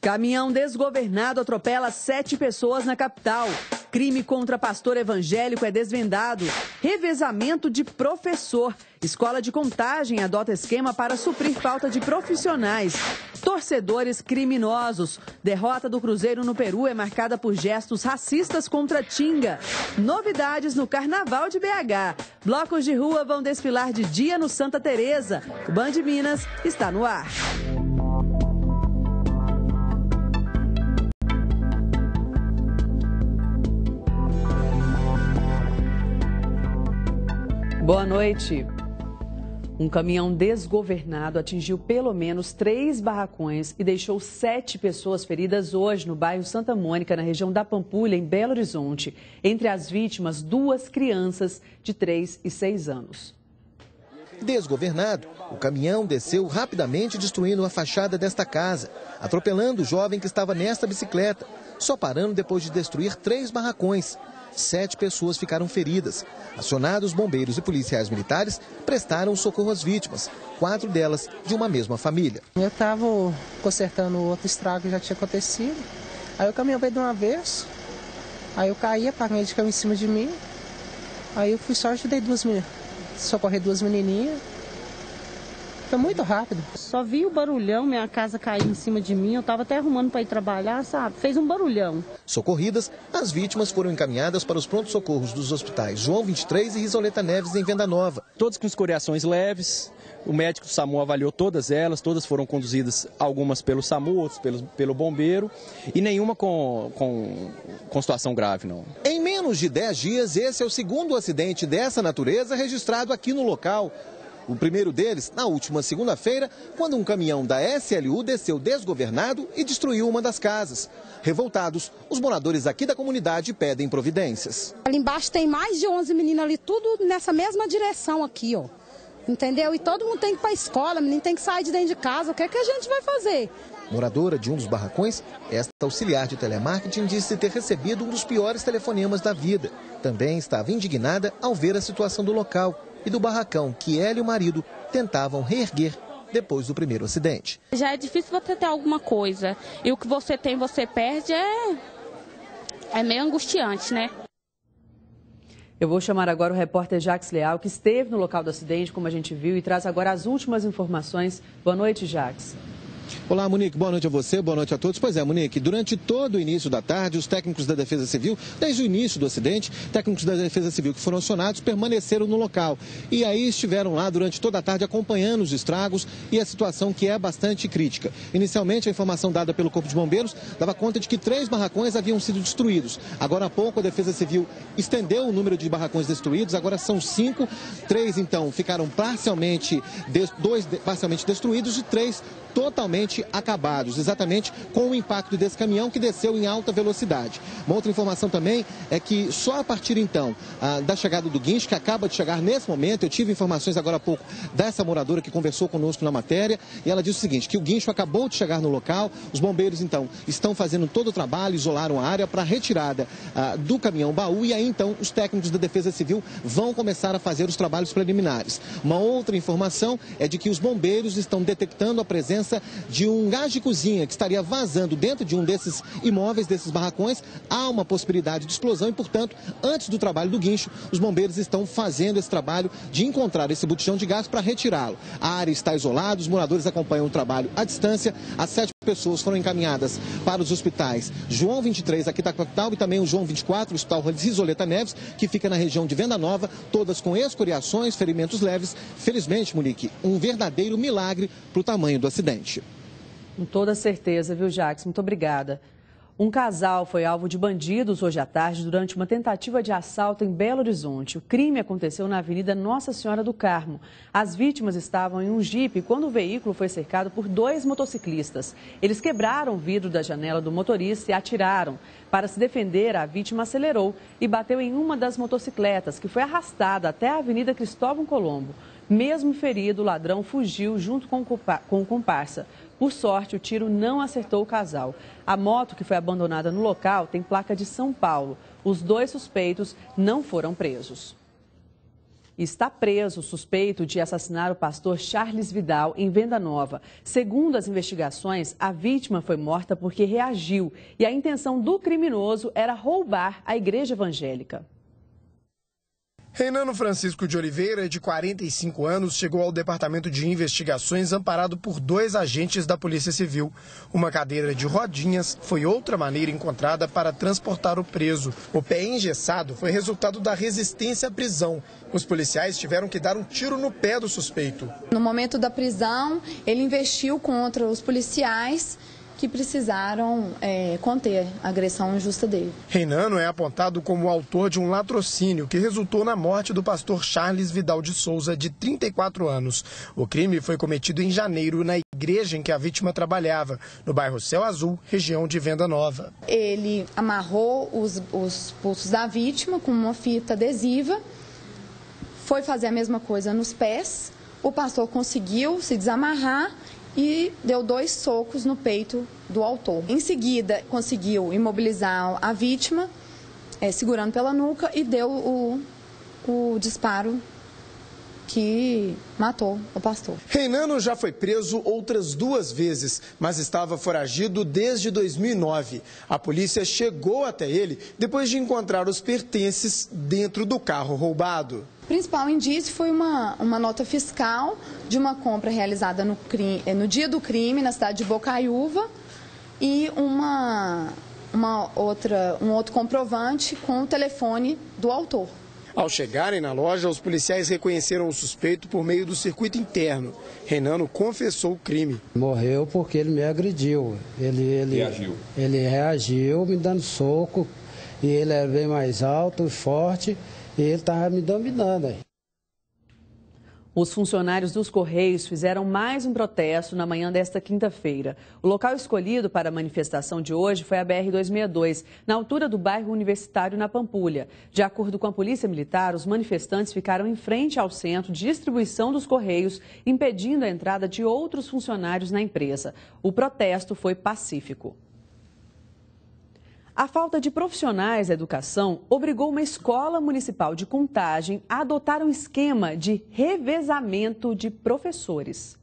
Caminhão desgovernado atropela 7 pessoas na capital. Crime contra pastor evangélico é desvendado. Revezamento de professor. Escola de Contagem adota esquema para suprir falta de profissionais. Torcedores criminosos. Derrota do Cruzeiro no Peru é marcada por gestos racistas contra Tinga. Novidades no Carnaval de BH. Blocos de rua vão desfilar de dia no Santa Teresa. O Band Minas está no ar. Boa noite. Um caminhão desgovernado atingiu pelo menos 3 barracões e deixou 7 pessoas feridas hoje no bairro Santa Mônica, na região da Pampulha, em Belo Horizonte. Entre as vítimas, 2 crianças de 3 e 6 anos. Desgovernado, o caminhão desceu rapidamente, destruindo a fachada desta casa, atropelando o jovem que estava nesta bicicleta, só parando depois de destruir 3 barracões. 7 pessoas ficaram feridas. Acionados, bombeiros e policiais militares prestaram socorro às vítimas, 4 delas de uma mesma família. Eu estava consertando outro estrago que já tinha acontecido. Aí o caminhão veio de uma vez, aí eu caí, apaguei de caminho em cima de mim. Aí eu fui só ajudei socorrer 2 menininhas. Foi muito rápido. Só vi o barulhão, minha casa caiu em cima de mim, eu estava até arrumando para ir trabalhar, sabe? Fez um barulhão. Socorridas, as vítimas foram encaminhadas para os prontos-socorros dos hospitais João 23 e Risoleta Neves, em Venda Nova. Todas com escoriações leves, o médico do SAMU avaliou todas elas, todas foram conduzidas, algumas pelo SAMU, outras pelo bombeiro, e nenhuma com situação grave, não. Em menos de 10 dias, esse é o segundo acidente dessa natureza registrado aqui no local. O primeiro deles, na última segunda-feira, quando um caminhão da SLU desceu desgovernado e destruiu uma das casas. Revoltados, os moradores aqui da comunidade pedem providências. Ali embaixo tem mais de 11 meninos ali, tudo nessa mesma direção aqui, ó. Entendeu? E todo mundo tem que ir para a escola, menino tem que sair de dentro de casa. O que é que a gente vai fazer? Moradora de um dos barracões, esta auxiliar de telemarketing disse ter recebido um dos piores telefonemas da vida. Também estava indignada ao ver a situação do local e do barracão que ela e o marido tentavam reerguer depois do primeiro acidente. Já é difícil você ter alguma coisa e o que você tem, você perde, é meio angustiante, né? Eu vou chamar agora o repórter Jacques Leal, que esteve no local do acidente, como a gente viu, e traz agora as últimas informações. Boa noite, Jacques. Olá, Monique. Boa noite a você, boa noite a todos. Pois é, Monique, durante todo o início da tarde, os técnicos da Defesa Civil, desde o início do acidente, técnicos da Defesa Civil que foram acionados permaneceram no local. E aí estiveram lá durante toda a tarde acompanhando os estragos e a situação que é bastante crítica. Inicialmente, a informação dada pelo Corpo de Bombeiros dava conta de que 3 barracões haviam sido destruídos. Agora há pouco, a Defesa Civil estendeu o número de barracões destruídos, agora são 5. 3, então, ficaram parcialmente, 2 parcialmente destruídos e 3 totalmente acabados, exatamente com o impacto desse caminhão que desceu em alta velocidade. Uma outra informação também é que só a partir então da chegada do guincho, que acaba de chegar nesse momento, eu tive informações agora há pouco dessa moradora que conversou conosco na matéria, e ela disse o seguinte, que o guincho acabou de chegar no local, os bombeiros então estão fazendo todo o trabalho, isolaram a área para a retirada do caminhão baú, e aí então os técnicos da Defesa Civil vão começar a fazer os trabalhos preliminares. Uma outra informação é de que os bombeiros estão detectando a presença de um gás de cozinha que estaria vazando dentro de um desses imóveis, desses barracões. Há uma possibilidade de explosão e, portanto, antes do trabalho do guincho, os bombeiros estão fazendo esse trabalho de encontrar esse botijão de gás para retirá-lo. A área está isolada, os moradores acompanham o trabalho à distância. As 7 pessoas foram encaminhadas para os hospitais João 23, aqui da capital, e também o João 24, o Hospital Risoleta Neves, que fica na região de Venda Nova, todas com escoriações, ferimentos leves. Felizmente, Monique, um verdadeiro milagre para o tamanho do acidente. Com toda certeza, viu, Jacques? Muito obrigada. Um casal foi alvo de bandidos hoje à tarde durante uma tentativa de assalto em Belo Horizonte. O crime aconteceu na Avenida Nossa Senhora do Carmo. As vítimas estavam em um jipe quando o veículo foi cercado por 2 motociclistas. Eles quebraram o vidro da janela do motorista e atiraram. Para se defender, a vítima acelerou e bateu em uma das motocicletas, que foi arrastada até a Avenida Cristóvão Colombo. Mesmo ferido, o ladrão fugiu junto com o comparsa. Por sorte, o tiro não acertou o casal. A moto, que foi abandonada no local, tem placa de São Paulo. Os 2 suspeitos não foram presos. e está preso suspeito de assassinar o pastor Charles Vidal em Venda Nova. Segundo as investigações, a vítima foi morta porque reagiu e a intenção do criminoso era roubar a igreja evangélica. Reinano Francisco de Oliveira, de 45 anos, chegou ao Departamento de Investigações amparado por 2 agentes da Polícia Civil. Uma cadeira de rodinhas foi outra maneira encontrada para transportar o preso. O pé engessado foi resultado da resistência à prisão. Os policiais tiveram que dar um tiro no pé do suspeito. No momento da prisão, ele investiu contra os policiais que precisaram conter a agressão injusta dele. Reinano é apontado como o autor de um latrocínio que resultou na morte do pastor Charles Vidal de Souza, de 34 anos. O crime foi cometido em janeiro na igreja em que a vítima trabalhava, no bairro Céu Azul, região de Venda Nova. Ele amarrou os pulsos da vítima com uma fita adesiva, foi fazer a mesma coisa nos pés, o pastor conseguiu se desamarrar e deu 2 socos no peito do autor. Em seguida, conseguiu imobilizar a vítima, segurando pela nuca, e deu o disparo que matou o pastor. Reinano já foi preso outras 2 vezes, mas estava foragido desde 2009. A polícia chegou até ele depois de encontrar os pertences dentro do carro roubado. O principal indício foi uma nota fiscal de uma compra realizada no dia do crime, na cidade de Bocaiúva, e um outro comprovante com o telefone do autor. Ao chegarem na loja, os policiais reconheceram o suspeito por meio do circuito interno. Reinano confessou o crime. Morreu porque ele me agrediu. Ele reagiu me dando soco, e ele era bem mais alto e forte. E ele estava me dominando aí. Os funcionários dos Correios fizeram mais um protesto na manhã desta quinta-feira. O local escolhido para a manifestação de hoje foi a BR-262, na altura do bairro Universitário, na Pampulha. De acordo com a Polícia Militar, os manifestantes ficaram em frente ao centro de distribuição dos Correios, impedindo a entrada de outros funcionários na empresa. O protesto foi pacífico. A falta de profissionais da educação obrigou uma escola municipal de Contagem a adotar um esquema de revezamento de professores.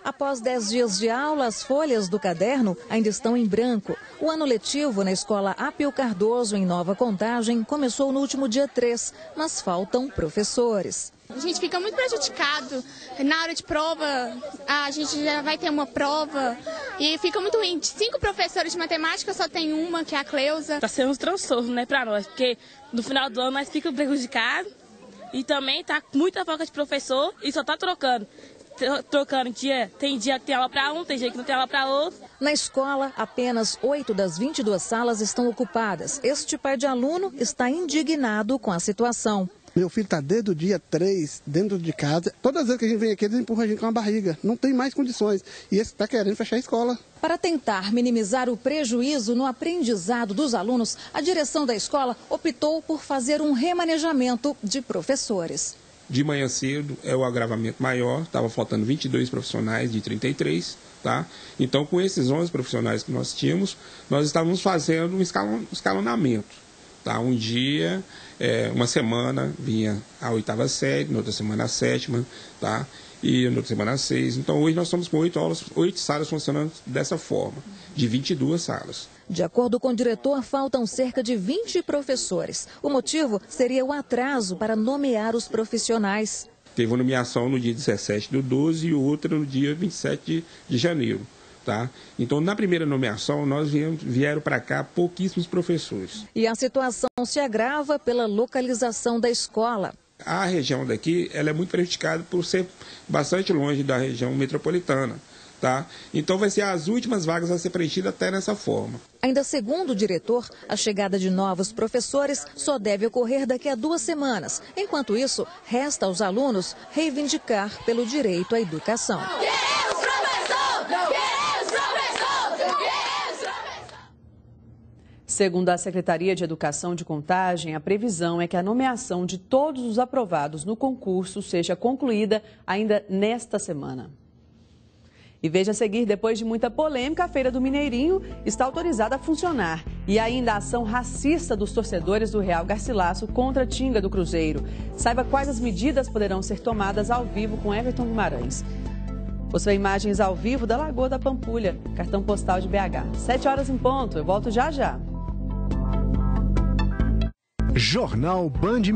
Após 10 dias de aula, as folhas do caderno ainda estão em branco. O ano letivo na escola Apio Cardoso, em Nova Contagem, começou no último dia 3, mas faltam professores. A gente fica muito prejudicado. Na hora de prova, a gente já vai ter uma prova e fica muito ruim. De 5 professores de matemática, só tem uma, que é a Cleusa. Está sendo um transtorno, né, para nós, porque no final do ano nós ficamos prejudicados e também está muita falta de professor e só está trocando dia. Tem dia que tem aula para um, tem dia que não tem aula para outro. Na escola, apenas 8 das 22 salas estão ocupadas. Este pai de aluno está indignado com a situação. Meu filho está desde o dia 3 dentro de casa. Todas as vezes que a gente vem aqui, eles empurram a gente com a barriga. Não tem mais condições. E esse está querendo fechar a escola. Para tentar minimizar o prejuízo no aprendizado dos alunos, a direção da escola optou por fazer um remanejamento de professores. De manhã cedo é o agravamento maior, estava faltando 22 profissionais de 33, tá? Então, com esses 11 profissionais que nós tínhamos, nós estávamos fazendo um escalonamento, tá? Um dia, uma semana vinha a 8ª série, na outra semana a 7ª, tá? E na outra semana a 6. Então, hoje nós estamos com 8 salas funcionando dessa forma, de 22 salas. De acordo com o diretor, faltam cerca de 20 professores. O motivo seria o atraso para nomear os profissionais. Teve uma nomeação no dia 17/12 e outra no dia 27 de janeiro. Tá? Então, na primeira nomeação, nós vieram para cá pouquíssimos professores. E a situação se agrava pela localização da escola. A região daqui ela é muito prejudicada por ser bastante longe da região metropolitana. Tá? Então vai ser as últimas vagas a ser preenchidas até nessa forma. Ainda segundo o diretor, a chegada de novos professores só deve ocorrer daqui a 2 semanas. Enquanto isso, resta aos alunos reivindicar pelo direito à educação. Queremos professor! Queremos professor! Queremos professor! Segundo a Secretaria de Educação de Contagem, a previsão é que a nomeação de todos os aprovados no concurso seja concluída ainda nesta semana. E veja a seguir, depois de muita polêmica, a Feira do Mineirinho está autorizada a funcionar. E ainda a ação racista dos torcedores do Real Garcilasso contra a Tinga do Cruzeiro. Saiba quais as medidas poderão ser tomadas ao vivo com Everton Guimarães. Você vê imagens ao vivo da Lagoa da Pampulha, cartão postal de BH. 7 horas em ponto, eu volto já já. Jornal Band